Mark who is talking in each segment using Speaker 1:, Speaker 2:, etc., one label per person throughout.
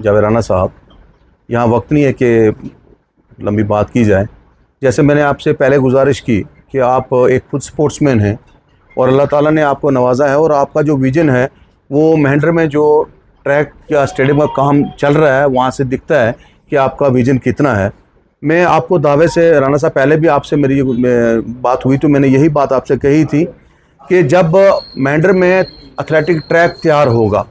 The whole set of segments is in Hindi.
Speaker 1: जावेद राना साहब, यहाँ वक्त नहीं है कि लंबी बात की जाए। जैसे मैंने आपसे पहले गुजारिश की कि आप एक खुद स्पोर्ट्समैन हैं और अल्लाह ताला ने आपको नवाजा है और आपका जो विज़न है वो मेहंडर में जो ट्रैक या स्टेडियम का काम चल रहा है वहाँ से दिखता है कि आपका विज़न कितना है। मैं आपको दावे से राना साहब, पहले भी आपसे मेरी बात हुई तो मैंने यही बात आपसे कही थी कि जब मेहंडर में एथलेटिक ट्रैक तैयार होगा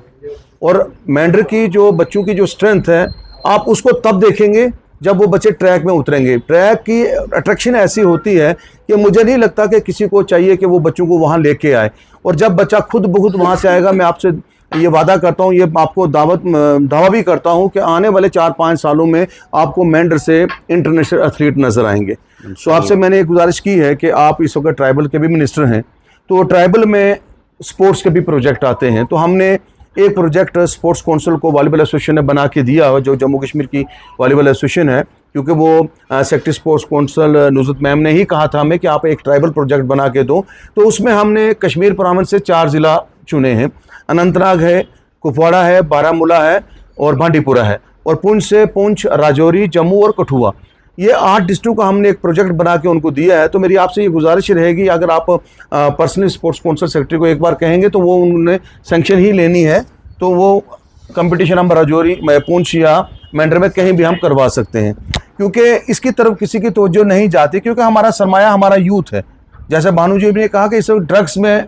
Speaker 1: और मेहंडर की जो बच्चों की जो स्ट्रेंथ है आप उसको तब देखेंगे जब वो बच्चे ट्रैक में उतरेंगे। ट्रैक की अट्रैक्शन ऐसी होती है कि मुझे नहीं लगता कि किसी को चाहिए कि वो बच्चों को वहाँ लेके आए, और जब बच्चा खुद ब खुद वहाँ से आएगा, मैं आपसे ये वादा करता हूँ, ये आपको दावा भी करता हूँ कि आने वाले 4-5 सालों में आपको मेंढर से इंटरनेशनल एथलीट नज़र आएंगे। तो आपसे मैंने एक गुजारिश की है कि आप इस वक्त ट्राइबल के भी मिनिस्टर हैं, तो ट्राइबल में स्पोर्ट्स के भी प्रोजेक्ट आते हैं। तो हमने एक प्रोजेक्ट स्पोर्ट्स काउंसिल को वॉलीबॉल एसोसिएशन ने बना के दिया है, जो जम्मू कश्मीर की वॉलीबॉल एसोसिएशन है, क्योंकि वो secretary sports council Nusrat ma'am ने ही कहा था हमें कि आप एक ट्राइबल प्रोजेक्ट बना के दो। तो उसमें हमने कश्मीर प्रोविंस से 4 ज़िला चुने हैं। अनंतनाग है, कुपवाड़ा है, बारामूला है और बांडीपुरा है, और पुंछ से पुंछ, राजौरी, जम्मू और कठुआ, ये 8 डिस्ट्रिक्ट का हमने एक प्रोजेक्ट बना के उनको दिया है। तो मेरी आपसे ये गुजारिश रहेगी, अगर आप पर्सनली स्पोर्ट्स काउंसिल सेक्रेटरी को एक बार कहेंगे तो वो उन्होंने सेंक्शन ही लेनी है, तो वो कंपटीशन हम राजौरी, पुंछ या मेंढर में कहीं भी हम करवा सकते हैं, क्योंकि इसकी तरफ किसी की तवज्जो नहीं जाती, क्योंकि हमारा सरमाया हमारा यूथ है। जैसे भानु जी ने कहा कि इस ड्रग्स में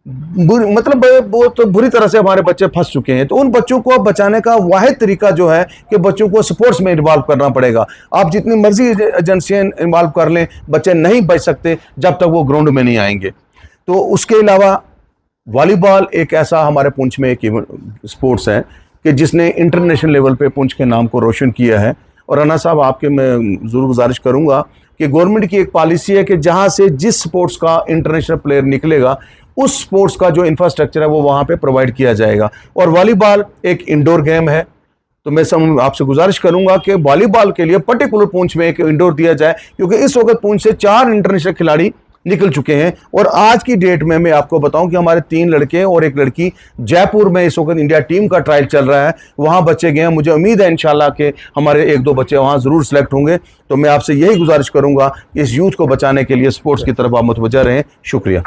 Speaker 1: मतलब बहुत बुरी तरह से हमारे बच्चे फंस चुके हैं, तो उन बच्चों को बचाने का वाहिद तरीका जो है कि बच्चों को स्पोर्ट्स में इन्वॉल्व करना पड़ेगा। आप जितनी मर्जी एजेंसियाँ इन्वॉल्व कर लें, बच्चे नहीं बच सकते जब तक वो ग्राउंड में नहीं आएंगे। तो उसके अलावा वॉलीबॉल एक ऐसा हमारे पुंछ में एक स्पोर्ट्स है कि जिसने इंटरनेशनल लेवल पे पुंछ के नाम को रोशन किया है। और राना साहब, आपके मैं ज़रूर गुजारिश करूँगा कि गवर्नमेंट की एक पॉलिसी है कि जहाँ से जिस स्पोर्ट्स का इंटरनेशनल प्लेयर निकलेगा उस स्पोर्ट्स का जो इंफ्रास्ट्रक्चर है वो वहाँ पे प्रोवाइड किया जाएगा। और वॉलीबॉल एक इंडोर गेम है, तो मैं आपसे गुजारिश करूंगा कि वॉलीबॉल के लिए पर्टिकुलर पुंछ में एक इंडोर दिया जाए, क्योंकि इस वक्त पुंछ से 4 इंटरनेशनल खिलाड़ी निकल चुके हैं। और आज की डेट में मैं आपको बताऊं कि हमारे 3 लड़के और 1 लड़की जयपुर में इस वक्त इंडिया टीम का ट्रायल चल रहा है, वहां बच्चे गए हैं। मुझे उम्मीद है इंशाल्लाह कि हमारे 1-2 बच्चे वहां जरूर सेलेक्ट होंगे। तो मैं आपसे यही गुजारिश करूंगा कि इस यूथ को बचाने के लिए स्पोर्ट्स की तरफ आप मुतवज्जा रहें। शुक्रिया।